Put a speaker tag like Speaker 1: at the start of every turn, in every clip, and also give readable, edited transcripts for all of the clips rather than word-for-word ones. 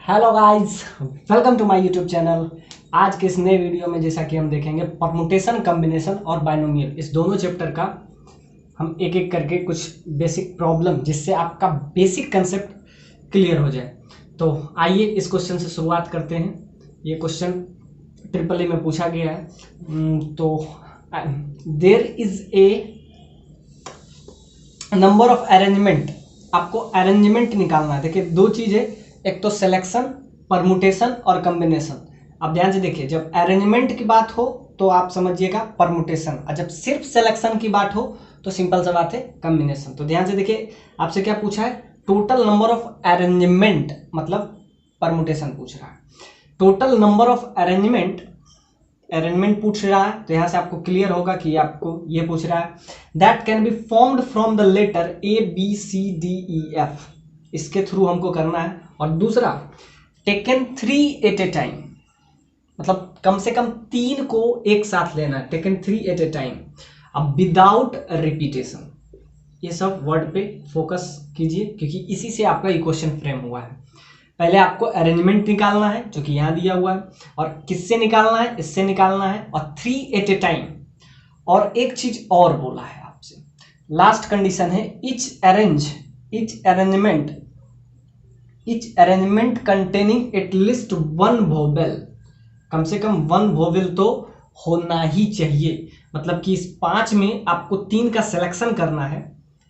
Speaker 1: Hello guys, welcome to my YouTube channel. आज के इस नए वीडियो में जैसा कि हम देखेंगे परमुटेशन, कॉम्बिनेशन और बाइनोमियल, इस दोनों चैप्टर का हम एक एक करके कुछ बेसिक प्रॉब्लम जिससे आपका बेसिक कंसेप्ट क्लियर हो जाए। तो आइए इस क्वेश्चन से शुरुआत करते हैं। ये क्वेश्चन ट्रिपल ए में पूछा गया है। तो there is a number of arrangement, आपको अरेंजमेंट निकालना है। देखिए दो चीज है, एक तो सिलेक्शन, परमुटेशन और कॉम्बिनेशन। अब ध्यान से देखिए, जब अरेंजमेंट की बात हो तो आप समझिएगा परमुटेशन, और जब सिर्फ सिलेक्शन की बात हो तो सिंपल सा बात है कॉम्बिनेशन। तो ध्यान से देखिए, आपसे क्या पूछा है, टोटल नंबर ऑफ अरेंजमेंट, मतलब परमुटेशन पूछ रहा है। टोटल नंबर ऑफ अरेंजमेंट पूछ रहा है, तो यहां से आपको क्लियर होगा कि आपको ये पूछ रहा है that can be formed from the letter A B C D E F, इसके थ्रू हमको करना है। और दूसरा, टेकन 3 एट ए टाइम, मतलब कम से कम 3 को एक साथ लेना है, टेकन 3 एट ए टाइम। अब विदाउट रिपीटेशन, ये सब वर्ड पे फोकस कीजिए क्योंकि इसी से आपका इक्वेशन फ्रेम हुआ है। पहले आपको अरेंजमेंट निकालना है जो कि यहां दिया हुआ है, और किससे निकालना है, इससे निकालना है, और 3 एट ए टाइम। और एक चीज और बोला है आपसे, लास्ट कंडीशन है each arrangement containing at least one vowel, कम से कम 1 वोवेल तो होना ही चाहिए। मतलब कि इस 5 में आपको 3 का सिलेक्शन करना है।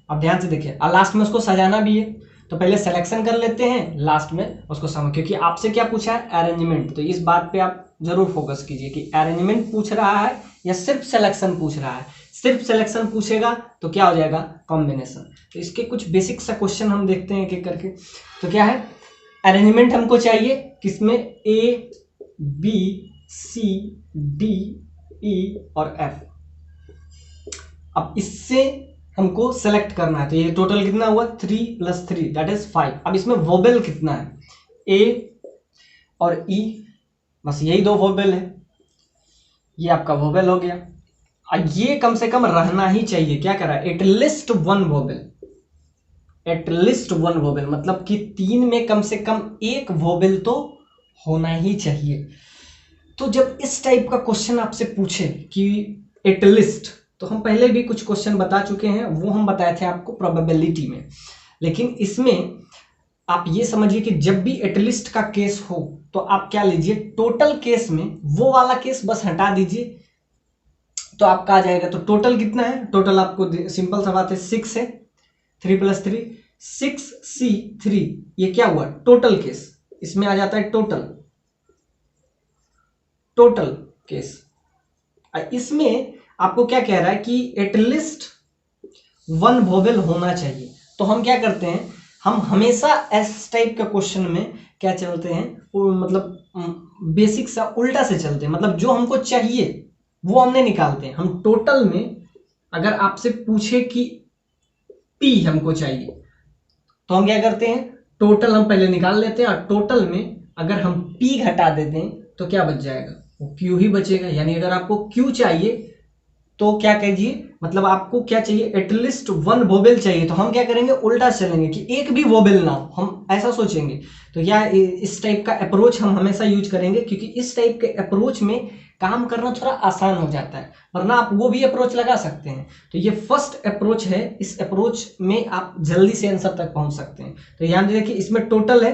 Speaker 1: अब ध्यान से देखिए, और लास्ट में उसको सजाना भी है, तो पहले सिलेक्शन कर लेते हैं, लास्ट में उसको समझ, क्योंकि आपसे क्या पूछा है, अरेंजमेंट। तो इस बात पे आप जरूर फोकस कीजिए कि अरेंजमेंट पूछ रहा है या सिर्फ सिलेक्शन पूछ रहा है। सिर्फ सिलेक्शन पूछेगा तो क्या हो जाएगा, कॉम्बिनेशन। तो इसके कुछ बेसिक सा क्वेश्चन हम देखते हैं एक एक करके। तो क्या है, अरेंजमेंट हमको चाहिए किसमें, ए बी सी डी ई और एफ। अब इससे हमको सेलेक्ट करना है, तो ये टोटल कितना हुआ, 3 + 3 दैट इज 5। अब इसमें वोबेल कितना है, ए और ई, बस यही 2 वोबेल है, ये आपका वोबेल हो गया। और ये कम से कम रहना ही चाहिए, क्या कह रहा है, एटलीस्ट 1 वोबेल, एटलीस्ट 1 वोबेल, मतलब कि 3 में कम से कम 1 वोबेल तो होना ही चाहिए। तो जब इस टाइप का क्वेश्चन आपसे पूछे कि एटलीस्ट, तो हम पहले भी कुछ क्वेश्चन बता चुके हैं, वो हम बताए थे आपको प्रोबेबिलिटी में। लेकिन इसमें आप ये समझिए कि जब भी एटलीस्ट का केस हो तो आप क्या लीजिए, टोटल केस में वो वाला केस बस हटा दीजिए, तो आपका आ जाएगा। तो टोटल कितना है, टोटल आपको सिंपल सा बात है 6 है, 3 + 3 6C3, ये क्या हुआ, टोटल केस, इसमें आ जाता है टोटल केस। इसमें आपको क्या कह रहा है कि एटलीस्ट 1 वोवेल होना चाहिए। तो हम क्या करते हैं, हम हमेशा इस टाइप का क्वेश्चन में क्या चलते हैं, मतलब बेसिक सा उल्टा से चलते हैं। मतलब जो हमको चाहिए वो हमने निकालते हैं। हम टोटल में अगर आपसे पूछे कि पी हमको चाहिए, तो हम क्या करते हैं, टोटल हम पहले निकाल लेते हैं, और टोटल में अगर हम पी घटा देते हैं तो क्या बच जाएगा, वो क्यू ही बचेगा। यानी अगर आपको क्यू चाहिए तो क्या कीजिए, मतलब आपको क्या चाहिए, एटलीस्ट 1 वोबेल चाहिए, तो हम क्या करेंगे, उल्टा चलेंगे कि एक भी वोबेल ना हो, हम ऐसा सोचेंगे। तो या इस टाइप का अप्रोच हम हमेशा यूज करेंगे, क्योंकि इस टाइप के अप्रोच में काम करना थोड़ा आसान हो जाता है, वरना आप वो भी अप्रोच लगा सकते हैं। तो ये फर्स्ट अप्रोच है, इस अप्रोच में आप जल्दी से आंसर तक पहुंच सकते हैं। तो ध्यान देखिए, इसमें टोटल है,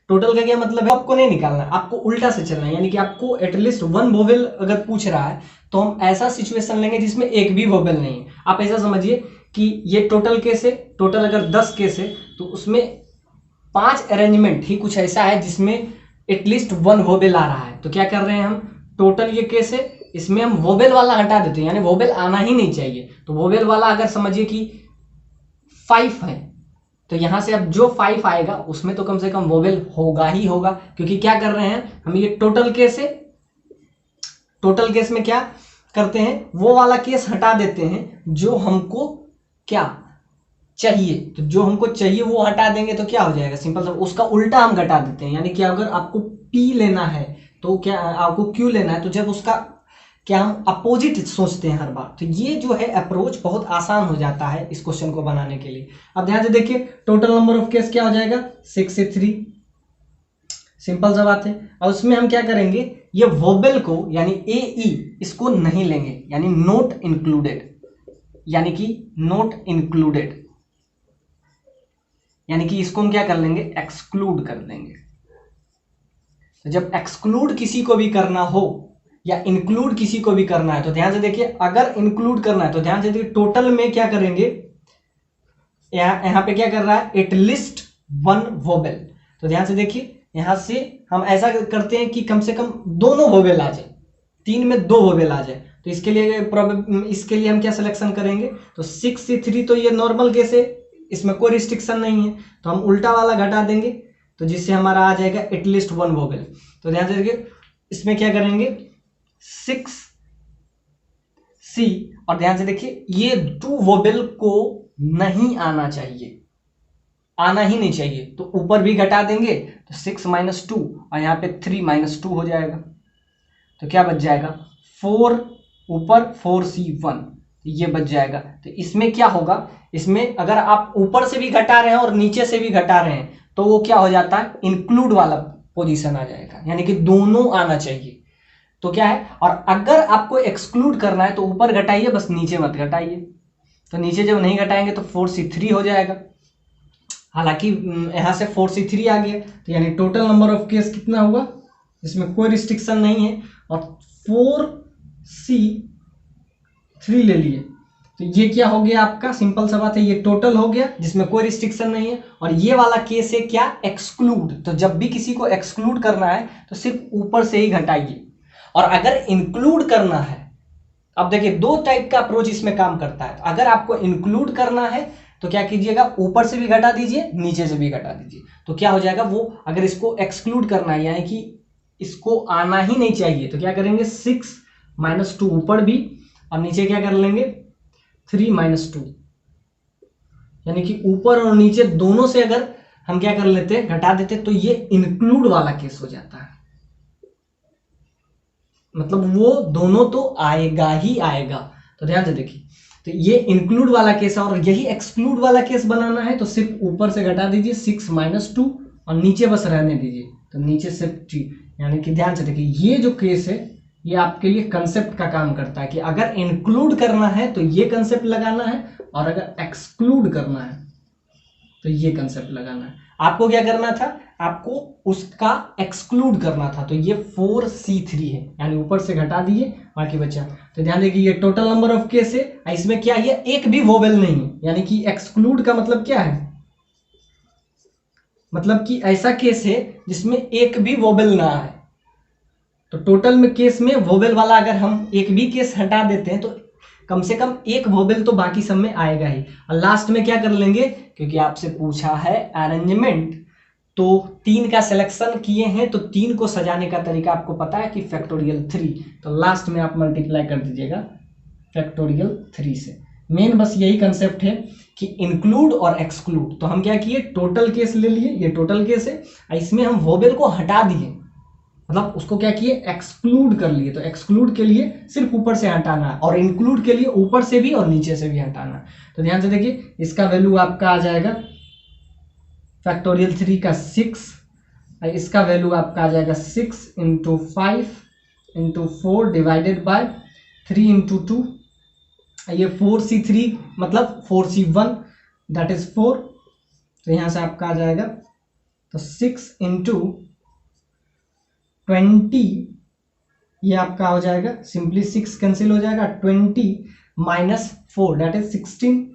Speaker 1: टोटल का क्या मतलब है, आपको नहीं निकालना, आपको उल्टा से चलना है। यानी कि आपको एटलीस्ट 1 वोवेल अगर पूछ रहा है तो हम ऐसा सिचुएशन लेंगे जिसमें एक भी वोवेल नहीं है। आप ऐसा समझिए कि ये टोटल केस है, टोटल अगर 10 केस है तो उसमें 5 अरेंजमेंट ही कुछ ऐसा है जिसमें एटलीस्ट 1 वोवेल आ रहा है। तो क्या कर रहे हैं हम, टोटल ये केस है, इसमें हम वोवेल वाला हटा देते हैं, यानी वोवेल आना ही नहीं चाहिए। तो वोवेल वाला अगर समझिए कि 5 है, तो यहां से अब जो 5 आएगा उसमें तो कम से कम वोवेल होगा ही होगा, क्योंकि क्या कर रहे हैं हम, ये टोटल केस है, टोटल केस में क्या करते हैं, वो वाला केस हटा देते हैं जो हमको क्या चाहिए। तो जो हमको चाहिए वो हटा देंगे तो क्या हो जाएगा, सिंपल सा उसका उल्टा हम घटा देते हैं। यानी कि अगर आपको पी लेना है तो क्या आपको क्यू लेना है, तो जब उसका क्या हम अपोजिट सोचते हैं हर बार। तो ये जो है अप्रोच बहुत आसान हो जाता है इस क्वेश्चन को बनाने के लिए। अब ध्यान से देखिए, टोटल नंबर ऑफ केस क्या हो जाएगा, 6 से 3 सिंपल सा बात है। और उसमें हम क्या करेंगे, ये वोबेल को यानी ए ई इसको नहीं लेंगे, यानी नोट इंक्लूडेड, यानी कि नोट इंक्लूडेड, यानी कि इसको हम क्या कर लेंगे, एक्सक्लूड कर देंगे। तो जब एक्सक्लूड किसी को भी करना हो या इंक्लूड किसी को भी करना है तो ध्यान से देखिए, अगर इंक्लूड करना है तो ध्यान से देखिए टोटल में क्या करेंगे, यहां पे क्या कर रहा है, इट लिस्ट वन वोबेल। तो ध्यान से देखिए, यहां से हम ऐसा करते हैं कि कम से कम दोनों वोबेल आ जाए, 3 में 2 वोबेल आ जाए। तो इसके लिए हम क्या सिलेक्शन करेंगे, तो 6 से 3 तो ये नॉर्मल केस है, इसमें कोई रिस्ट्रिक्शन नहीं है, तो हम उल्टा वाला घटा देंगे, तो जिससे हमारा आ जाएगा एटलीस्ट 1 वोबेल। तो ध्यान से देखिए, इसमें क्या करेंगे 6 सी, और ध्यान से देखिए ये 2 वोबेल को नहीं आना चाहिए, आना ही नहीं चाहिए, तो ऊपर भी घटा देंगे, तो 6 - 2 और यहाँ पे 3 - 2 हो जाएगा, तो क्या बच जाएगा 4 ऊपर 4C1, ये बच जाएगा। तो इसमें क्या होगा, इसमें अगर आप ऊपर से भी घटा रहे हैं और नीचे से भी घटा रहे हैं तो वो क्या हो जाता है, इंक्लूड वाला पोजीशन आ जाएगा, यानी कि दोनों आना चाहिए। तो क्या है, और अगर आपको एक्सक्लूड करना है तो ऊपर घटाइए, बस नीचे मत घटाइए। तो नीचे जब नहीं घटाएंगे तो 4C3 हो जाएगा, हालांकि यहां से 4C3 आ गया, तो यानी टोटल नंबर ऑफ केस कितना हुआ, इसमें कोई रिस्ट्रिक्शन नहीं है, और 4C3 ले लिए, तो ये क्या हो गया आपका, सिंपल सा बात है, ये टोटल हो गया जिसमें कोई रिस्ट्रिक्शन नहीं है। और ये वाला केस है क्या, एक्सक्लूड। तो जब भी किसी को एक्सक्लूड करना है तो सिर्फ ऊपर से ही घटाइए, और अगर इंक्लूड करना है, अब देखिए 2 टाइप का अप्रोच इसमें काम करता है। अगर आपको इंक्लूड करना है तो क्या कीजिएगा, ऊपर से भी घटा दीजिए, नीचे से भी घटा दीजिए, तो क्या हो जाएगा वो, अगर इसको एक्सक्लूड करना है यानी कि इसको आना ही नहीं चाहिए, तो क्या करेंगे 6 - 2 ऊपर भी, और नीचे क्या कर लेंगे 3 - 2, यानी कि ऊपर और नीचे दोनों से अगर हम क्या कर लेते, घटा देते, तो ये इंक्लूड वाला केस हो जाता है, मतलब वो दोनों तो आएगा ही आएगा। तो ध्यान से देखिए, तो ये इंक्लूड वाला केस है, और यही एक्सक्लूड वाला केस बनाना है तो सिर्फ ऊपर से घटा दीजिए 6 - 2 और नीचे बस रहने दीजिए, तो नीचे सिर्फ 3, यानी कि ध्यान से देखिए ये जो केस है ये आपके लिए कंसेप्ट का काम करता है कि अगर इंक्लूड करना है तो ये कंसेप्ट लगाना है, और अगर एक्सक्लूड करना है तो ये कंसेप्ट लगाना है। आपको क्या करना था, आपको उसका एक्सक्लूड करना था, तो ये 4C3 है, यानी ऊपर से घटा दिए बाकी बचा। तो ध्यान देखिए ये टोटल नंबर ऑफ केस है, इसमें क्या है, एक भी वोवेल नहीं है, यानी कि एक्सक्लूड का मतलब क्या है, मतलब कि ऐसा केस है जिसमें एक भी वोवेल ना है। तो टोटल में केस में वोवेल वाला अगर हम एक भी केस हटा देते हैं तो कम से कम एक वोवेल तो बाकी सब में आएगा ही। और लास्ट में क्या कर लेंगे, क्योंकि आपसे पूछा है अरेंजमेंट, तो 3 का सिलेक्शन किए हैं, तो 3 को सजाने का तरीका आपको पता है कि फैक्टोरियल 3, तो लास्ट में आप मल्टीप्लाई कर दीजिएगा फैक्टोरियल 3 से। मेन बस यही कंसेप्ट है कि इंक्लूड और एक्सक्लूड। तो हम क्या किए, टोटल केस ले लिए, ये टोटल केस है, इसमें हम वोवेल को हटा दिए, मतलब उसको क्या किए, एक्सक्लूड कर लिए। तो एक्सक्लूड के लिए सिर्फ ऊपर से हटाना है, और इंक्लूड के लिए ऊपर से भी और नीचे से भी हटाना है। तो ध्यान से देखिए इसका वैल्यू आपका आ जाएगा फैक्टोरियल 3 का 6, इसका वैल्यू आपका आ जाएगा 6 × 5 × 4 डिवाइडेड बाय 3 × 2, ये 4C3 मतलब 4C1 दैट इज 4, तो यहां से आपका आ जाएगा तो 6 × 20, ये आपका हो जाएगा सिंपली 6 कैंसिल हो जाएगा, 20 - 4 दैट इज 16,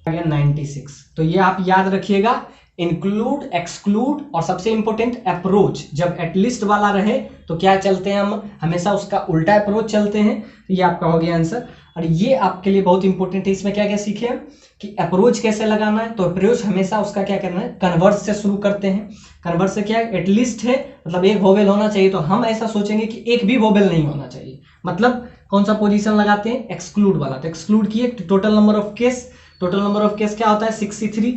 Speaker 1: 96। तो ये आप याद रखिएगा, इंक्लूड, एक्सक्लूड और सबसे इंपॉर्टेंट अप्रोच, जब एटलीस्ट वाला रहे तो क्या चलते हैं हम, हमेशा उसका उल्टा अप्रोच चलते हैं। तो ये आपका हो गया आंसर, और ये आपके लिए बहुत इंपॉर्टेंट है। इसमें क्या क्या सीखे हम कि अप्रोच कैसे लगाना है, तो अप्रोच हमेशा उसका क्या करना है, कन्वर्स से शुरू करते हैं। कन्वर्स से क्या है, एटलीस्ट है मतलब एक वोवेल होना चाहिए, तो हम ऐसा सोचेंगे कि एक भी वोवेल नहीं होना चाहिए, मतलब कौन सा पोजीशन लगाते हैं, एक्सक्लूड वाला। तो एक्सक्लूड किए, total number of case, total number of case क्या होता है 6C3,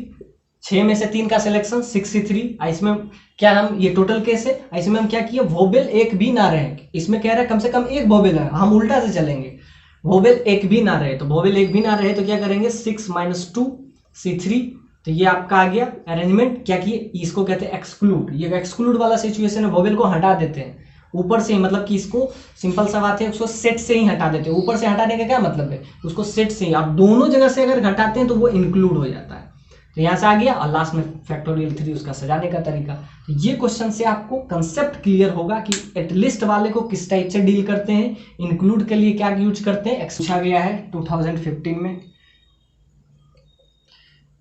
Speaker 1: 6 में से 3 का सिलेक्शन 6C3, इसमें क्या हम ये टोटल केस है, इसमें हम क्या किए, वोवेल एक भी ना रहे, इसमें कह रहा है कम से कम एक वोवेल है, हम उल्टा से चलेंगे, वोवेल एक भी ना रहे, तो वोवेल एक भी ना रहे तो क्या करेंगे 6 - 2 C3, तो ये आपका आ गया अरेंजमेंट। क्या किए, इसको कहते हैं एक्सक्लूड। ये एक्सक्लूड वाला सिचुएशन है, वोवेल को हटा देते हैं ऊपर से ही, मतलब कि इसको सिंपल सा बात है, उसको सेट से ही हटा देते हैं। ऊपर से हटाने का क्या मतलब है, उसको सेट से ही, आप दोनों जगह से अगर घटाते हैं तो वो इंक्लूड हो जाता है। तो यहाँ से आ गया, और लास्ट में फैक्टोरियल 3 उसका सजाने का तरीका। तो ये क्वेश्चन से आपको कंसेप्ट क्लियर होगा कि एटलिस्ट वाले को किस टाइप से डील करते हैं, इंक्लूड के लिए क्या यूज करते हैं। पूछा गया है 2015 में।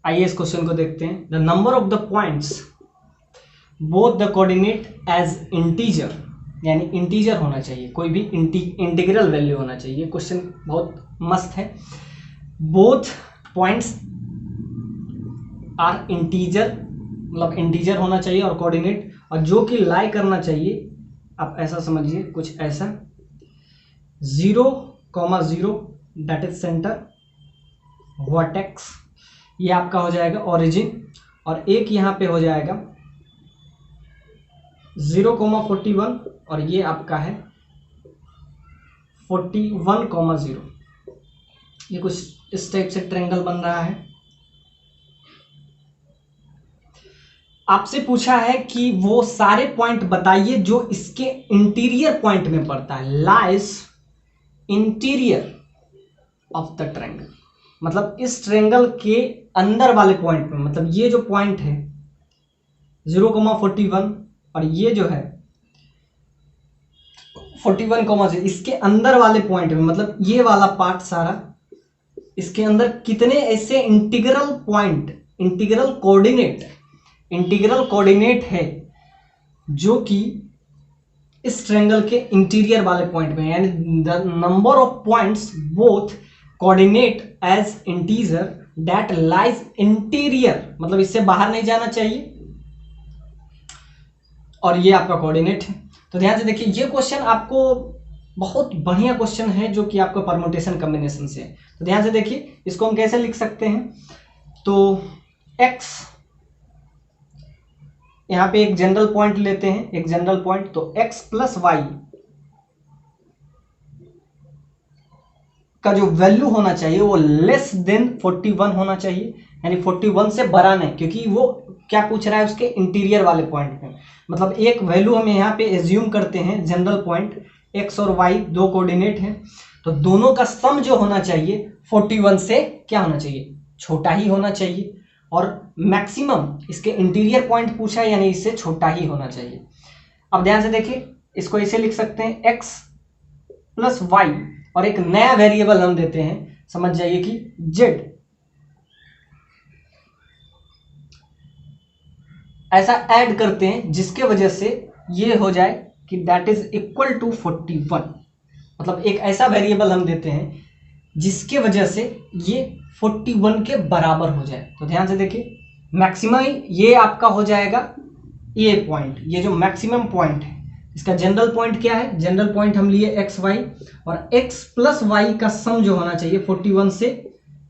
Speaker 1: आइए इस क्वेश्चन को देखते हैं। The number of the points both the coordinate as integer, यानी इंटीजर होना चाहिए, कोई भी इंटीग्रल वैल्यू होना चाहिए। क्वेश्चन बहुत मस्त है। बोथ पॉइंट्स आर इंटीजर, मतलब इंटीजर होना चाहिए, और कोऑर्डिनेट, और जो कि लाई करना चाहिए, आप ऐसा समझिए कुछ ऐसा 0,0 दैट इज सेंटर, वर्टेक्स ये आपका हो जाएगा ओरिजिन, और एक यहाँ पे हो जाएगा 0,41, और ये आपका है 41,0। ये कुछ इस टाइप से ट्रायंगल बन रहा है। आपसे पूछा है कि वो सारे पॉइंट बताइए जो इसके इंटीरियर पॉइंट में पड़ता है, lies interior of the triangle, मतलब इस ट्रायंगल के अंदर वाले पॉइंट में, मतलब ये जो पॉइंट है 0,41 और ये जो है 41,0, इसके अंदर वाले पॉइंट में, मतलब ये वाला पार्ट सारा, इसके अंदर कितने ऐसे इंटीग्रल पॉइंट, इंटीग्रल कोऑर्डिनेट है जो कि इस ट्रायंगल के इंटीरियर वाले पॉइंट में, यानी the number of points both coordinate as integer that lies interior, मतलब इससे बाहर नहीं जाना चाहिए, और ये आपका कोऑर्डिनेट है। तो ध्यान से देखिए, ये क्वेश्चन आपको बहुत बढ़िया क्वेश्चन है जो कि आपका परम्यूटेशन कॉम्बिनेशन से है। तो ध्यान से देखिए, इसको हम कैसे लिख सकते हैं। तो x, यहां पे एक जनरल पॉइंट लेते हैं, एक जनरल पॉइंट, तो x प्लस वाई का जो वैल्यू होना चाहिए वो लेस देन 41 होना चाहिए, यानी 41 से बड़ा नहीं, क्योंकि वो क्या पूछ रहा है उसके इंटीरियर वाले पॉइंट में। मतलब एक वैल्यू हम यहाँ पे एज्यूम करते हैं, जनरल पॉइंट x और y दो कोऑर्डिनेट हैं, तो दोनों का सम जो होना चाहिए 41 से क्या होना चाहिए, छोटा ही होना चाहिए, और मैक्सिमम इसके इंटीरियर पॉइंट पूछा है, यानी इससे छोटा ही होना चाहिए। अब ध्यान से देखिए, इसको ऐसे लिख सकते हैं x प्लस वाई, और एक नया वेरिएबल हम देते हैं, समझ जाइए कि z, ऐसा ऐड करते हैं जिसके वजह से ये हो जाए कि दैट इज इक्वल टू 41, मतलब एक ऐसा वेरिएबल हम देते हैं जिसके वजह से ये 41 के बराबर हो जाए। तो ध्यान से देखिए, मैक्सिमम ये आपका हो जाएगा ए पॉइंट, ये जो मैक्सिमम पॉइंट है, इसका जनरल पॉइंट क्या है, जनरल पॉइंट हम लिए एक्स वाई, और x प्लस वाई का सम जो होना चाहिए 41 से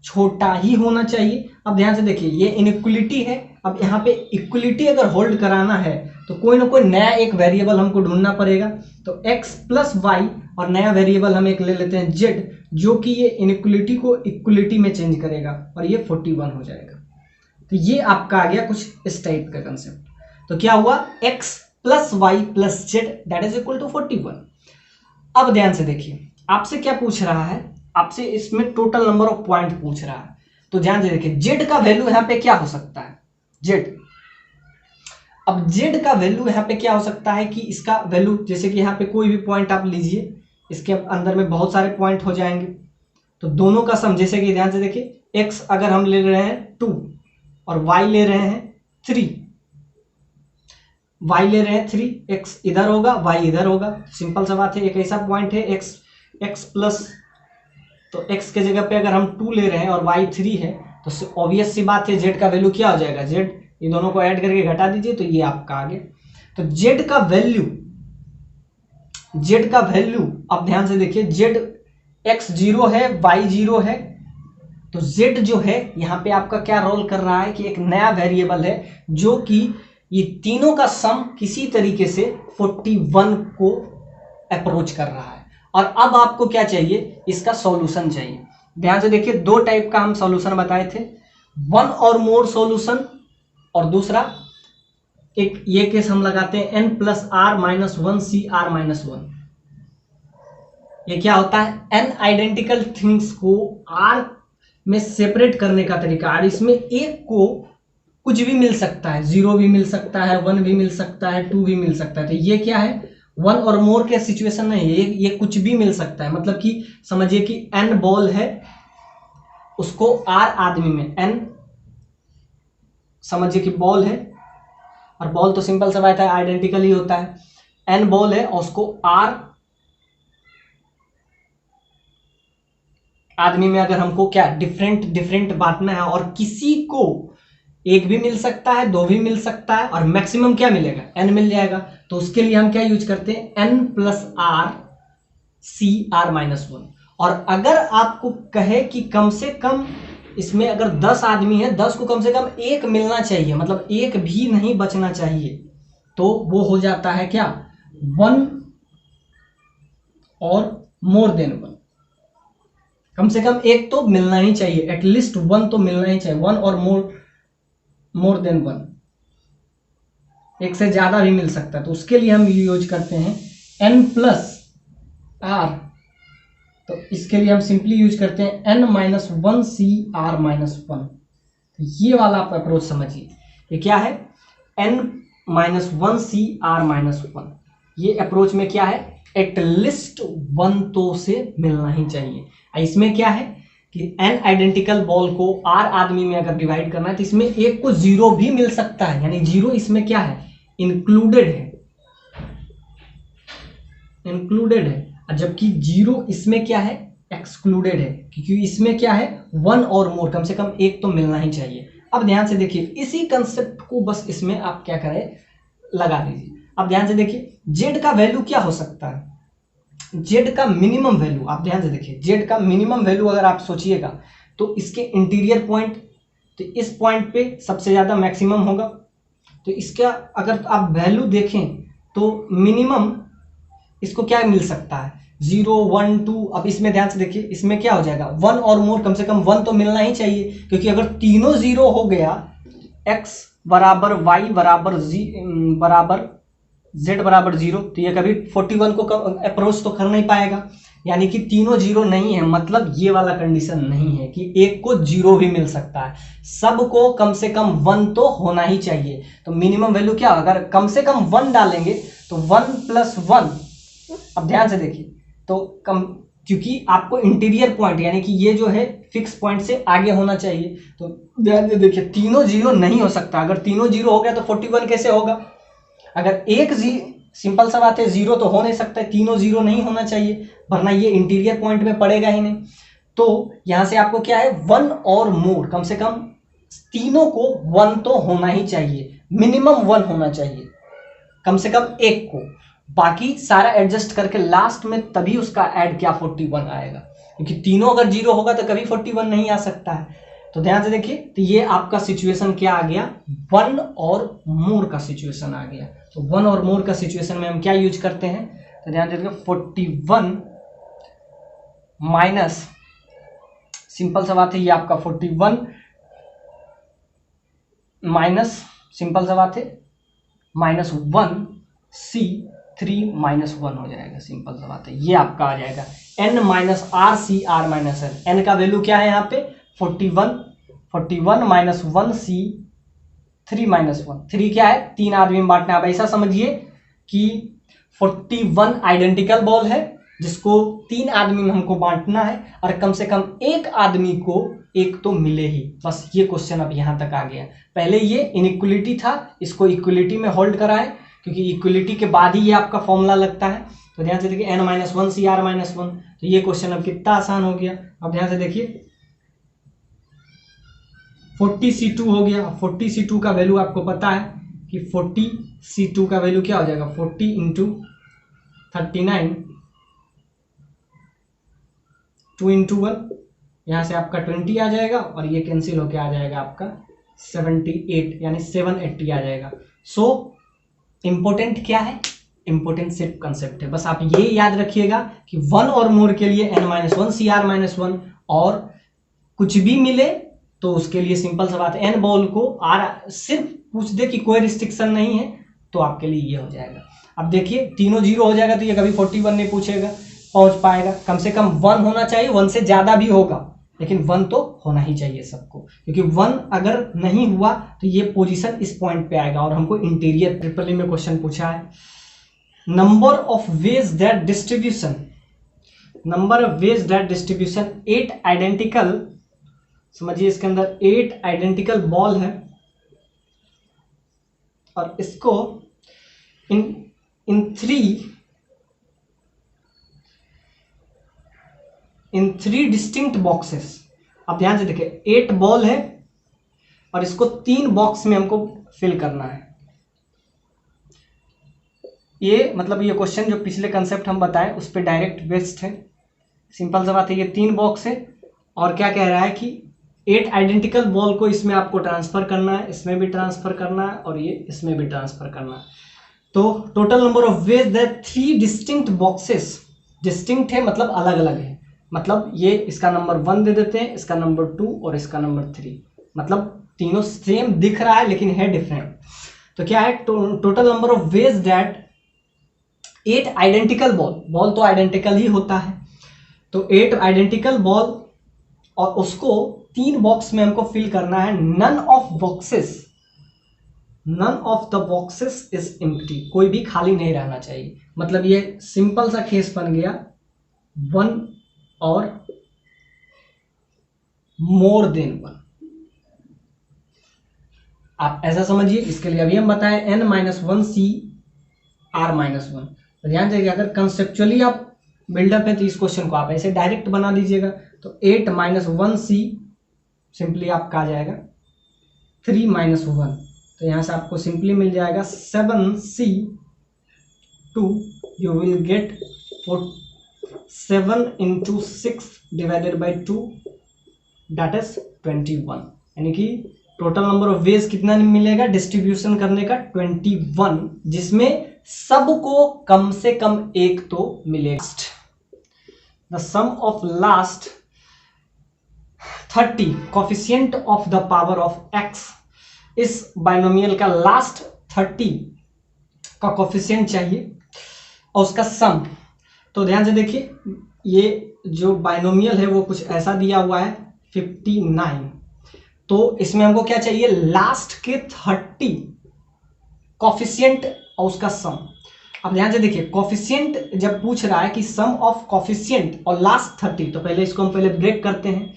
Speaker 1: छोटा ही होना चाहिए। अब ध्यान से देखिए, ये इनइक्वलिटी है। अब यहाँ पे इक्वलिटी अगर होल्ड कराना है तो कोई ना कोई नया एक वेरिएबल हमको ढूंढना पड़ेगा। तो x प्लस वाई और नया वेरिएबल हम एक ले लेते हैं z, जो कि ये इनइक्वलिटी को इक्वलिटी में चेंज करेगा, और ये 41 हो जाएगा। तो ये आपका आ गया कुछ इस टाइप का कंसेप्ट। तो क्या हुआ, x plus Y plus Z that is equal to 41। अब ध्यान से देखिए, आपसे क्या पूछ रहा है, आपसे इसमें टोटल नंबर ऑफ पॉइंट पूछ रहा है। तो ध्यान से देखिए, जेड का वैल्यू यहाँ पे क्या हो सकता है, जेड। अब जेड का वैल्यू यहाँ पे क्या हो सकता है कि इसका वैल्यू, जैसे कि यहाँ पे कोई भी पॉइंट आप लीजिए, इसके अंदर में बहुत सारे पॉइंट हो जाएंगे, तो दोनों का सम, जैसे कि ध्यान से देखिए, x अगर हम ले रहे हैं 2 और y ले रहे हैं 3, y ले रहे हैं 3, x इधर होगा y इधर होगा, सिंपल सा बात है। एक ऐसा पॉइंट है x प्लस, तो x के जगह पे अगर हम 2 ले रहे हैं और y 3 है, तो ऑब्वियस सी बात है z का वैल्यू क्या हो जाएगा, z, ये दोनों को ऐड करके घटा दीजिए तो ये आपका आ गया। तो z का वैल्यू अब ध्यान से देखिए, z x 0 है y 0 है, तो z जो है यहाँ पे आपका क्या रोल कर रहा है कि एक नया वेरिएबल है जो कि ये तीनों का सम किसी तरीके से 41 को अप्रोच कर रहा है। और अब आपको क्या चाहिए, इसका सॉल्यूशन चाहिए। ध्यान से देखिए, दो टाइप का हम सॉल्यूशन बताए थे, वन और मोर सॉल्यूशन, और दूसरा एक ये केस हम लगाते हैं n plus R minus one C R minus one. ये क्या होता है, n आइडेंटिकल थिंग्स को r में सेपरेट करने का तरीका। और इसमें एक को कुछ भी मिल सकता है, 0 भी मिल सकता है, 1 भी मिल सकता है, 2 भी मिल सकता है। तो ये क्या है, वन और मोर के सिचुएशन नहीं है, ये कुछ भी मिल सकता है। मतलब कि समझिए कि n बॉल है, उसको r आदमी में, n समझिए कि बॉल है, और बॉल तो सिंपल सा बात है, आइडेंटिकल ही होता है। n बॉल है और उसको r आदमी में अगर हमको क्या डिफरेंट डिफरेंट बांटना है, और किसी को एक भी मिल सकता है, 2 भी मिल सकता है, और मैक्सिमम क्या मिलेगा, n मिल जाएगा। तो उसके लिए हम क्या यूज करते हैं, n plus R C R minus one. और अगर आपको कहे कि कम से कम इसमें अगर 10 आदमी है, 10 को कम से कम एक मिलना चाहिए, मतलब एक भी नहीं बचना चाहिए, तो वो हो जाता है क्या, 1 और मोर देन 1। कम से कम एक तो मिलना ही चाहिए, एटलीस्ट 1 तो मिलना ही चाहिए, 1 और मोर देन 1, एक से ज्यादा भी मिल सकता है। तो उसके लिए हम यूज करते हैं n प्लस आर। तो इसके लिए हम सिंपली यूज करते हैं n minus one C R minus one. तो ये वाला आप अप्रोच समझिए, ये क्या है, n minus one C R minus one. ये अप्रोच में क्या है, एटलीस्ट 1 तो से मिलना ही चाहिए। इसमें क्या है कि n आइडेंटिकल बॉल को r आदमी में अगर डिवाइड करना है, तो इसमें एक को 0 भी मिल सकता है, यानी 0 इसमें क्या है, इंक्लूडेड है, इंक्लूडेड है। जबकि 0 इसमें क्या है, एक्सक्लूडेड है, क्योंकि इसमें क्या है, 1 और मोर, कम से कम एक तो मिलना ही चाहिए। अब ध्यान से देखिए, इसी कंसेप्ट को बस इसमें आप क्या करें, लगा दीजिए। अब ध्यान से देखिए, z का वैल्यू क्या हो सकता है, z का मिनिमम वैल्यू, आप ध्यान से देखिए, z का मिनिमम वैल्यू अगर आप सोचिएगा तो इसके इंटीरियर पॉइंट, तो इस पॉइंट पे सबसे ज्यादा मैक्सिमम होगा। तो इसका अगर आप वैल्यू देखें तो मिनिमम इसको क्या मिल सकता है, 0 1 2। अब इसमें ध्यान से देखिए, इसमें क्या हो जाएगा, 1 और मोर, कम से कम 1 तो मिलना ही चाहिए, क्योंकि अगर तीनों 0 हो गया, x बराबर y बराबर z बराबर 0, तो ये कभी 41 को अप्रोच तो कर नहीं पाएगा। यानी कि तीनों 0 नहीं है, मतलब ये वाला कंडीशन नहीं है कि एक को 0 भी मिल सकता है, सबको कम से कम 1 तो होना ही चाहिए। तो मिनिमम वैल्यू क्या, अगर कम से कम 1 डालेंगे तो 1 प्लस 1। अब ध्यान से देखिए, तो कम, क्योंकि आपको इंटीरियर पॉइंट यानी कि ये जो है फिक्स पॉइंट से आगे होना चाहिए। तो ध्यान से देखिए, तीनों 0 नहीं हो सकता। अगर तीनों 0 हो गया तो 41 कैसे होगा, अगर एक सिंपल सा बात है, 0 तो हो नहीं सकता, तीनों 0 नहीं होना चाहिए, वरना ये इंटीरियर पॉइंट में पड़ेगा ही नहीं। तो यहां से आपको क्या है, 1 और मोर, कम से कम तीनों को 1 तो होना ही चाहिए, मिनिमम 1 होना चाहिए, कम से कम एक को। बाकी सारा एडजस्ट करके लास्ट में तभी उसका ऐड क्या 41 आएगा, क्योंकि तीनों अगर 0 होगा तो कभी 41 नहीं आ सकता है। तो ध्यान से देखिए, तो ये आपका सिचुएशन क्या आ गया, 1 और मोर का सिचुएशन आ गया। तो 1 और मोर का सिचुएशन में हम क्या यूज करते हैं, तो ध्यान से देखिए, 41 माइनस, सिंपल सा बात है, ये आपका 41 माइनस, सिंपल सा बात है, माइनस 1 C3 माइनस 1 हो जाएगा, सिंपल सा बात है। ये आपका आ जाएगा n minus R C R minus N. n का वैल्यू क्या है यहाँ पे, 41 माइनस 1 C3 माइनस 1। 3 क्या है, 3 आदमी में बांटना है। अब ऐसा समझिए कि 41 आइडेंटिकल बॉल है, जिसको 3 आदमी में हमको बांटना है, और कम से कम एक आदमी को एक तो मिले ही, बस ये क्वेश्चन अब यहां तक आ गया। पहले ये इनइक्वलिटी था, इसको इक्वलिटी में होल्ड करा है, क्योंकि इक्वलिटी के बाद ही ये आपका फॉर्मूला लगता है। तो ध्यान से देखिए, n minus one C R minus one. तो ये क्वेश्चन अब कितना आसान हो गया। अब ध्यान से देखिए, 40C2 हो गया। 40C2 का वैल्यू आपको पता है कि 40C2 का वैल्यू क्या हो जाएगा, 40 इंटू 39, 2 इंटू 1, यहाँ से आपका 20 आ जाएगा, और ये कैंसिल होके आ जाएगा आपका 78, यानी 780 आ जाएगा। सो इंपॉर्टेंट क्या है, इंपॉर्टेंट सिर्फ कंसेप्ट है। बस आप ये याद रखिएगा कि 1 और मोर के लिए n-1 CR-1, और कुछ भी मिले तो उसके लिए सिंपल सा बात है, n बॉल को सिर्फ पूछ दे कि कोई रिस्ट्रिक्शन नहीं है तो आपके लिए ये हो जाएगा। अब देखिए तीनों 0 हो जाएगा तो ये कभी 41 नहीं पूछेगा, पहुंच पाएगा। कम से कम 1 होना चाहिए, 1 से ज्यादा भी होगा लेकिन 1 तो होना ही चाहिए सबको, क्योंकि 1 अगर नहीं हुआ तो ये पोजीशन इस पॉइंट पे आएगा। और हमको इंटीरियर ट्रिपल में क्वेश्चन पूछा है, number of ways that distribution, number of ways that distribution 8 identical, समझिए इसके अंदर 8 आइडेंटिकल बॉल है और इसको इन थ्री डिस्टिंक्ट बॉक्सेस। अब ध्यान से देखिए 8 बॉल है और इसको 3 बॉक्स में हमको फिल करना है। ये मतलब ये क्वेश्चन जो पिछले कंसेप्ट हम बताए उस पर डायरेक्ट बेस्ड है, सिंपल सा बात है। ये 3 बॉक्स है और क्या कह रहा है कि 8 आइडेंटिकल बॉल को इसमें आपको ट्रांसफर करना है, इसमें भी ट्रांसफर करना है और ये इसमें भी ट्रांसफर करना है। तो total number of ways that 3 distinct boxes, distinct है मतलब अलग अलग है, मतलब ये इसका नंबर 1 दे देते हैं, इसका नंबर 2 और इसका नंबर 3, मतलब तीनों सेम दिख रहा है लेकिन है डिफरेंट। तो क्या है, total number of ways that 8 identical ball तो आइडेंटिकल ही होता है, तो 8 आइडेंटिकल बॉल और उसको 3 बॉक्स में हमको फिल करना है। None of the boxes is empty, कोई भी खाली नहीं रहना चाहिए। मतलब ये सिंपल सा केस बन गया 1 और मोर देन 1। आप ऐसा समझिए, इसके लिए अभी हम बताएं n-1 CR-1। तो ध्यान दीजिएगा, अगर कंसेप्चुअली आप बिल्डअप है तो इस क्वेश्चन को आप ऐसे डायरेक्ट बना दीजिएगा। तो 8-1 C सिंपली आपका आ जाएगा 3-1, तो यहां से आपको सिंपली मिल जाएगा 7 C2, you will get 7 × 6 divided by 2 that is 21, यानी कि टोटल नंबर ऑफ वेज कितना मिलेगा डिस्ट्रीब्यूशन करने का 21, जिसमें सबको कम से कम एक तो मिलेगा। The sum of last 30 coefficient of the power of x, इस बाइनोमियल का लास्ट 30 का कोफिशिएंट चाहिए और उसका सम। तो ध्यान से देखिए, ये जो बाइनोमियल है वो कुछ ऐसा दिया हुआ है 59, तो इसमें हमको क्या चाहिए, लास्ट के 30 कोफिशिएंट और उसका सम। अब ध्यान से देखिए, कोफिशिएंट जब पूछ रहा है कि सम ऑफ कोफिशिएंट और लास्ट 30, तो पहले इसको हम पहले ब्रेक करते हैं।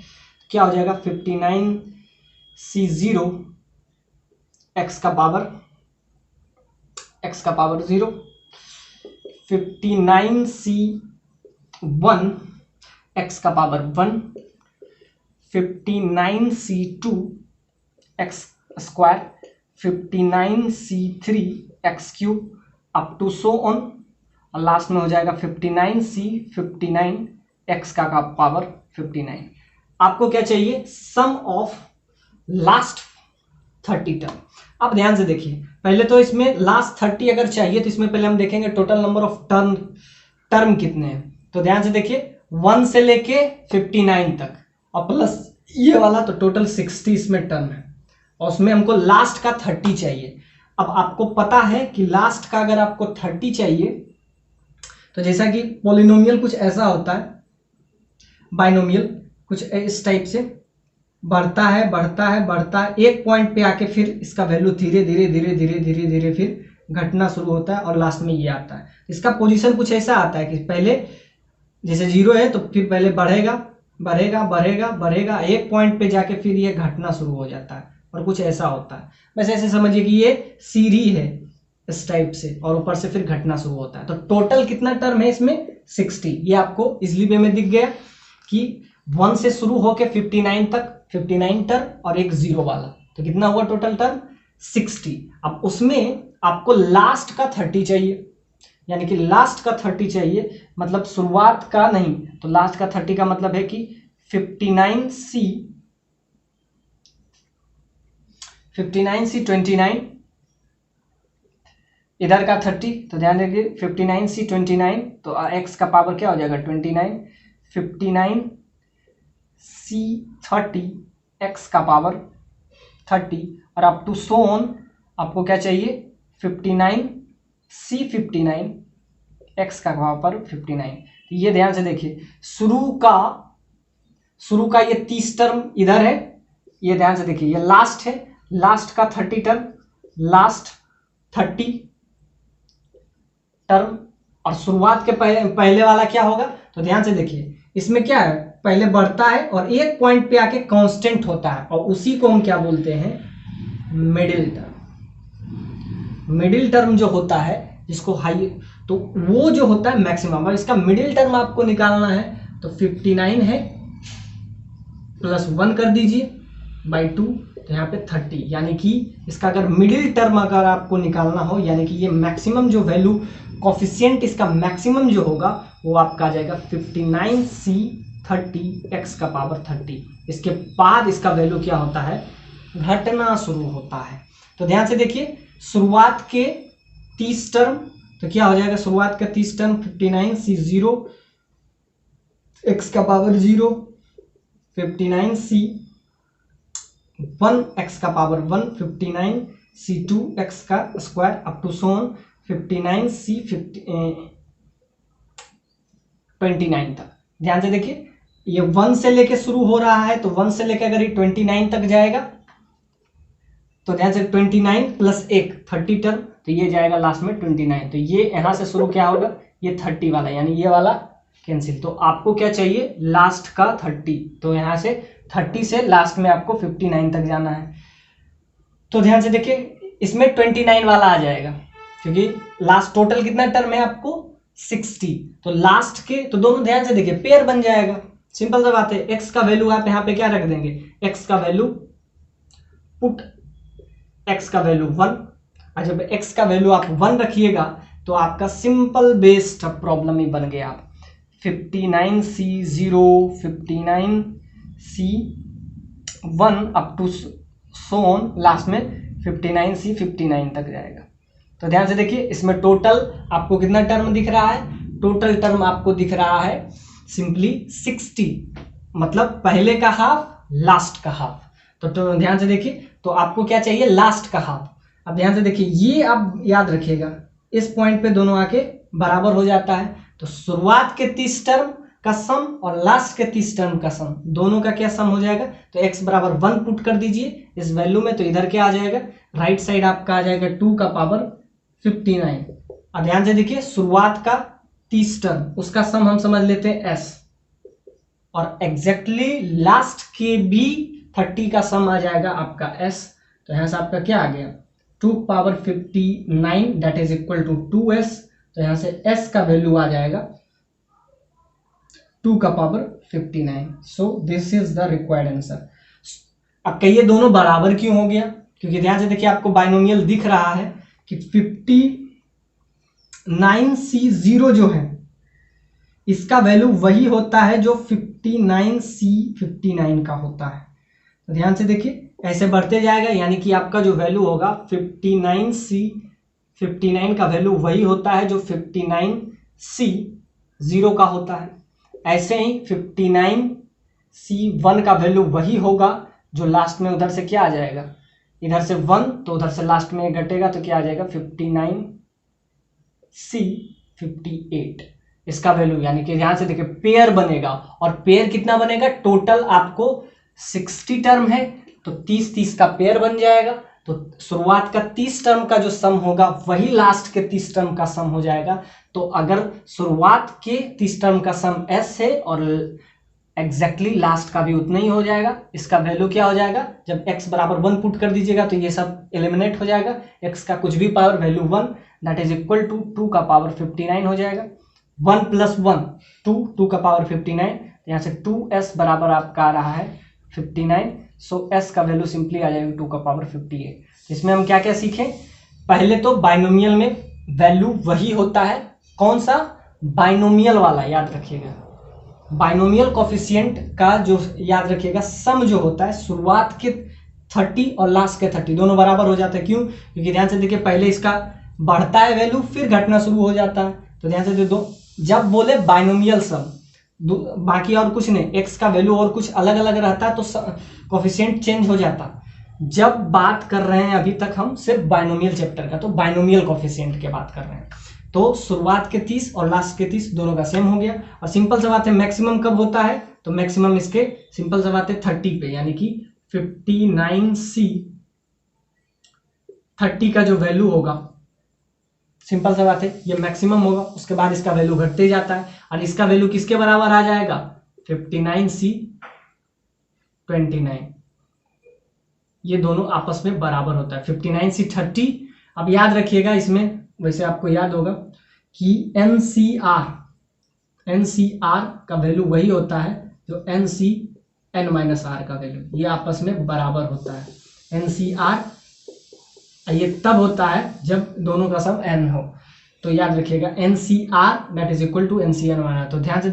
Speaker 1: क्या हो जाएगा 59 C0 x का पावर 0, 59 C1 x का power 1, 59 C2 x square, 59 C3 x cube up to so on, और लास्ट में हो जाएगा 59 C59 x का पावर 59। आपको क्या चाहिए, सम ऑफ लास्ट 30 टर्म। अब ध्यान से देखिए, पहले तो इसमें लास्ट 30 अगर चाहिए तो इसमें पहले हम देखेंगे टोटल नंबर ऑफ टर्म कितने हैं। तो ध्यान से देखिए 1 से लेके 59 तक और प्लस ये वाला, तो टोटल 60 इसमें टर्म है और उसमें हमको लास्ट का 30 चाहिए। अब आपको पता है कि लास्ट का अगर आपको 30 चाहिए तो जैसा कि पॉलिनोमियल कुछ ऐसा होता है, बाइनोमियल कुछ इस टाइप से बढ़ता है बढ़ता है बढ़ता है, एक पॉइंट पे आके फिर इसका वैल्यू धीरे धीरे धीरे धीरे धीरे धीरे फिर घटना शुरू होता है और लास्ट में ये आता है। इसका पोजीशन कुछ ऐसा आता है कि पहले जैसे 0 है तो फिर पहले बढ़ेगा बढ़ेगा बढ़ेगा बढ़ेगा, एक पॉइंट पे जाके फिर ये घटना शुरू हो जाता है और कुछ ऐसा होता है। वैसे ऐसे समझिए कि ये सीढ़ी है इस टाइप से और ऊपर से फिर घटना शुरू होता है। तो टोटल कितना टर्म है इसमें 60। ये आपको इजली वे में दिख गया कि 1 से शुरू होकर 59 तक 59 टर्म और एक 0 वाला, तो कितना हुआ टोटल टर्म 60। अब उसमें आपको लास्ट का 30 चाहिए, यानी कि लास्ट का 30 चाहिए, मतलब शुरुआत का नहीं, तो लास्ट का 30 का मतलब है कि 59 C29 इधर का 30, तो ध्यान रखिए 59 C29, तो x का पावर क्या हो जाएगा 29, 59 C30 x का पावर 30 और अप टू सो ऑन आपको क्या चाहिए 59 C 59 x का पावर 59। तो ये ध्यान से देखिए, शुरू का ये 30 टर्म इधर है, ये ध्यान से देखिए, ये लास्ट है, लास्ट का 30 टर्म, लास्ट 30 टर्म और शुरुआत के पहले वाला क्या होगा, तो ध्यान से देखिए इसमें क्या है, पहले बढ़ता है और एक पॉइंट पे आके कांस्टेंट होता है और उसी को हम क्या बोलते हैं, मिडिल टर्म। मिडिल टर्म जो होता है जिसको हाई, तो वो जो होता है मैक्सिमम। अब इसका मिडिल टर्म आपको निकालना है तो 59 है प्लस 1 कर दीजिए बाई 2, तो यहाँ पे 30, यानी कि इसका अगर मिडिल टर्म अगर आपको निकालना हो, यानी कि ये मैक्सिमम जो वैल्यू कोफिशिएंट इसका मैक्सिमम जो होगा वो आपका आ जाएगा 59C 30 x का पावर 30। इसके बाद इसका वैल्यू क्या होता है, घटना शुरू होता है। तो ध्यान से देखिए, शुरुआत के 30 टर्म, तो क्या हो जाएगा, शुरुआत का 30 टर्म 59C 0 x का पावर 0, 59C 1 x का पावर 1, 59C 2 x का square up to so on 59C 29 तक। ध्यान से देखिए, ये 1 से लेके शुरू हो रहा है, तो 1 से लेके अगर ये 29 तक जाएगा तो ध्यान से 29 प्लस 1 30 टर्म, तो ये जाएगा लास्ट में 29। तो ये यहां से शुरू क्या होगा, ये 30 वाला, यानी ये वाला कैंसिल। तो आपको क्या चाहिए, लास्ट का 30, तो यहां से 30 से लास्ट में आपको 59 तक जाना है। तो ध्यान से देखिए, इसमें 29 वाला आ जाएगा क्योंकि लास्ट टोटल कितना टर्म है आपको 60, तो लास्ट के, तो दोनों ध्यान से देखिए पेयर बन जाएगा। सिंपल सा बात है, x का वैल्यू आप यहाँ पे क्या रख देंगे, x का वैल्यू पुट x का वैल्यू 1, और जब x का वैल्यू आप 1 रखिएगा तो आपका सिंपल बेस्ड प्रॉब्लम ही बन गया। 59C 0 59C 1 up to Son last में 59C 59 तक जाएगा। तो ध्यान से देखिए, इसमें टोटल आपको कितना टर्म दिख रहा है, टोटल टर्म आपको दिख रहा है सिंपली 60, मतलब पहले का हाफ लास्ट का हाफ। तो ध्यान से देखिए, तो आपको क्या चाहिए, लास्ट का हाफ। अब ध्यान से देखिए, ये आप याद रखिएगा, इस पॉइंट पे दोनों आके बराबर हो जाता है। तो शुरुआत के 30 टर्म का सम और लास्ट के 30 टर्म का सम, दोनों का क्या सम हो जाएगा, तो x बराबर 1 पुट कर दीजिए इस वैल्यू में, तो इधर क्या आ जाएगा, राइट साइड आपका आ जाएगा 2 का पावर 59। अब ध्यान से देखिए, शुरुआत का 30 टर्म उसका सम हम समझ लेते हैं s, और एग्जैक्टली लास्ट के भी 30 का सम आ जाएगा आपका s। तो यहां से आपका क्या आ गया, 2 power 59 that is equal to 2s। तो यहां से s का वैल्यू आ जाएगा 2 का power 59। So this is the required answer. अब कहिए दोनों बराबर क्यों हो गया, क्योंकि ध्यान से देखिए आपको बाइनोमियल दिख रहा है कि 59C 0 जो है इसका वैल्यू वही होता है जो 59C 59 का होता है। तो ध्यान से देखिए, ऐसे बढ़ते जाएगा, यानी कि आपका जो वैल्यू होगा 59C 59 का वैल्यू वही होता है जो 59C 0 का होता है। ऐसे ही 59C 1 का वैल्यू वही होगा जो लास्ट में उधर से क्या आ जाएगा, इधर से 1 तो उधर से लास्ट में घटेगा, तो क्या आ जाएगा 59C 58 इसका वैल्यू, यानी कि ध्यान से देखिए पेयर बनेगा, और पेयर कितना बनेगा, टोटल आपको 60 टर्म है तो 30-30 का पेयर बन जाएगा। तो शुरुआत का 30 टर्म का जो सम होगा वही लास्ट के 30 टर्म का सम हो जाएगा। तो अगर शुरुआत के 30 टर्म का सम s है और एग्जैक्टली लास्ट का भी उतना ही हो जाएगा, इसका वैल्यू क्या हो जाएगा, जब x बराबर 1 पुट कर दीजिएगा तो ये सब एलिमिनेट हो जाएगा, x का कुछ भी power value 1 that is equal to 2 का पावर 59 हो जाएगा। 1 प्लस 1 2 का पावर 59, यहाँ से 2s बराबर आपका आ रहा है 59। सो s का वैल्यू सिंपली आ जाएगा 2 का पावर 58। इसमें हम क्या क्या सीखें, पहले तो बाइनोमियल में वैल्यू वही होता है, कौन सा, बाइनोमियल वाला याद रखिएगा। बाइनोमियल कोफिशिएंट का जो याद रखिएगा, सम जो होता है शुरुआत के 30 और लास्ट के 30 दोनों बराबर हो जाते हैं। क्यों, क्योंकि ध्यान से देखिए पहले इसका बढ़ता है वैल्यू फिर घटना शुरू हो जाता है। तो ध्यान से दे दो, जब बोले बाइनोमियल सम बाकी और कुछ नहीं, एक्स का वैल्यू और कुछ अलग अलग रहता तो कोफिशिएंट चेंज हो जाता। जब बात कर रहे हैं अभी तक हम सिर्फ बाइनोमियल चैप्टर का, तो बाइनोमियल कोफिशिएंट की बात कर रहे हैं। तो शुरुआत के 30 और लास्ट के 30 दोनों का सेम हो गया। और सिंपल सा बात है, मैक्सिमम कब होता है, तो मैक्सिमम इसके सिंपल सा बात है 30 पे, यानी कि 59C 30 का जो वैल्यू होगा, सिंपल सा बात है ये मैक्सिमम होगा। उसके बाद इसका वैल्यू घटते जाता है और इसका वैल्यू किसके बराबर आ जाएगा, 59C 29, ये दोनों आपस में बराबर होता है। 59C 30। अब याद रखिएगा इसमें, वैसे आपको याद होगा कि NCR का वैल्यू वही होता है जो NCN-R का वैल्यू, ये आपस में बराबर होता है। NCR ये तब होता है जब दोनों का सम n हो, तो याद रखिएगा NCR that is equal to NCN-R। तो ध्यान से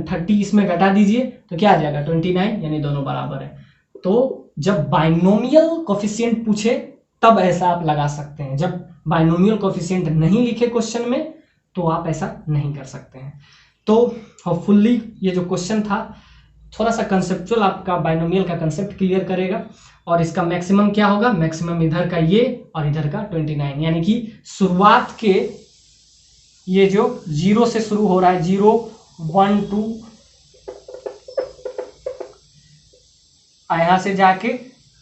Speaker 1: 30 इसमें घटा दीजिए तो क्या आ जाएगा 29, यानी दोनों बराबर है। तो जब बाइनोमियल कोफिशिएंट पूछे तब ऐसा आप लगा सकते हैं, जब बाइनोमियल कोफिशिएंट नहीं लिखे क्वेश्चन में तो आप ऐसा नहीं कर सकते हैं। तो होपफुली ये जो क्वेश्चन था थोड़ा सा कंसेप्चुअल आपका बाइनोमियल का कंसेप्ट क्लियर करेगा। और इसका मैक्सिमम क्या होगा, मैक्सिमम इधर का ये और इधर का 29, यानी कि शुरुआत के ये जो 0 से शुरू हो रहा है, 0 1 2 यहां से जाके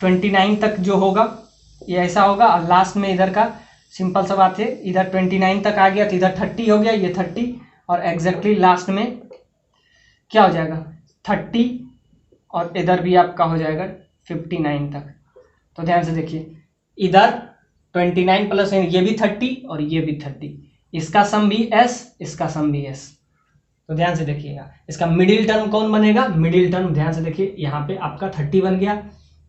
Speaker 1: 29 तक जो होगा ये ऐसा होगा। और लास्ट में इधर का सिंपल सा बात है, इधर 29 तक आ गया तो इधर 30 हो गया, ये 30 और एग्जैक्टली लास्ट में क्या हो जाएगा 30 और इधर भी आपका हो जाएगा 59 तक। तो ध्यान से देखिए, इधर 29 प्लस ये भी 30 और ये भी 30, इसका सम भी s, इसका सम भी s। तो ध्यान से देखिएगा इसका मिडिल टर्म कौन बनेगा, मिडिल टर्म ध्यान से देखिए यहाँ पे आपका 30 बन गया,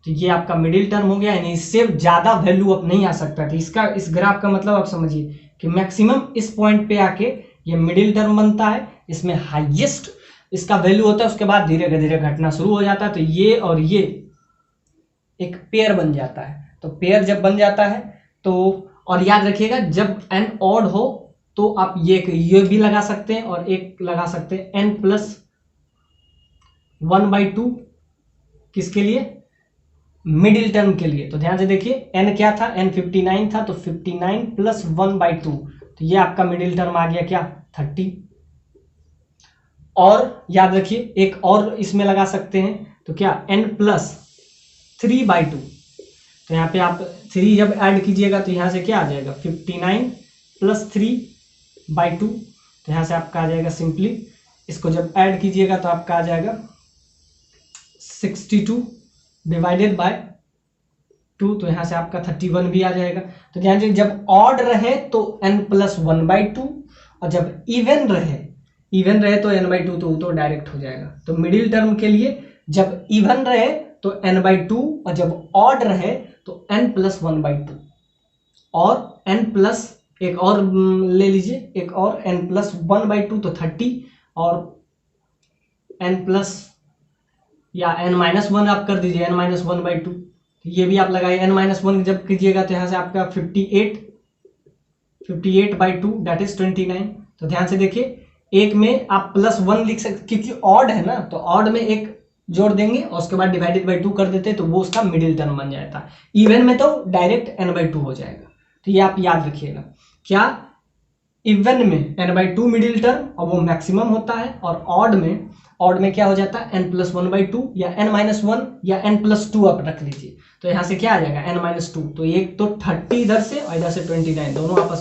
Speaker 1: तो ये आपका मिडिल टर्म हो गया, यानी इससे ज्यादा वैल्यू अब नहीं आ सकता। तो इसका इस ग्राफ का मतलब आप समझिए कि मैक्सिमम इस पॉइंट पे आके ये मिडिल टर्म बनता है, इसमें हाईएस्ट इसका वैल्यू होता है, उसके बाद धीरे धीरे घटना शुरू हो जाता है। तो ये और ये एक पेयर बन जाता है। तो पेयर जब बन जाता है तो, और याद रखिएगा जब n ऑड हो तो आप ये भी लगा सकते हैं और एक लगा सकते हैं n+1/2 किसके लिए, मिडिल टर्म के लिए। तो ध्यान से देखिए n क्या था, n 59 था, तो 59 + 1/2, तो ये आपका मिडिल टर्म आ गया क्या 30। और याद रखिए एक और इसमें लगा सकते हैं, तो क्या n+3/2, तो यहाँ पे आप 3 जब ऐड कीजिएगा तो यहाँ से क्या आ जाएगा 59 + 3/2, तो यहाँ से आपका आ जाएगा सिंपली, इसको जब ऐड कीजिएगा तो आपका आ जाएगा 62 / 2, तो यहाँ से आपका 31 भी आ जाएगा। तो ध्यान से जब ऑड रहे तो n+1/2 और जब इवन रहे तो n/2, तो डायरेक्ट हो जाएगा। तो मिडिल टर्म के लिए जब इवन रहे तो n/2 और जब ऑड रहे तो n+1/2 और n+ एक और ले लीजिए, एक और n+1/2 तो 30 और n+ या n-1 आप कर दीजिए n-1/2, ये भी आप लगाइए। n-1 जब कीजिएगा तो यहाँ से आपका 58/2 दैट इज 29। तो ध्यान से देखिए एक में आप +1 लिख सकते, क्योंकि ऑड है ना, तो ऑड में एक जोड़ देंगे और उसके बाद डिवाइडेड/2 कर देते तो वो उसका मिडिल टर्म बन जाता। इवन में तो डायरेक्ट n/2 हो जाएगा। तो ये आप याद रखिएगा, क्या इवन में n/2 मिडिल टर्म और वो मैक्सिमम होता है, और ऑड में क्या हो जाता है n+1/2 या n-1 या n+2 आप रख लीजिए। तो यहाँ से क्या आ जाएगा n-2, तो एक तो 30 इधर से और इधर से 29 दोनों आपस में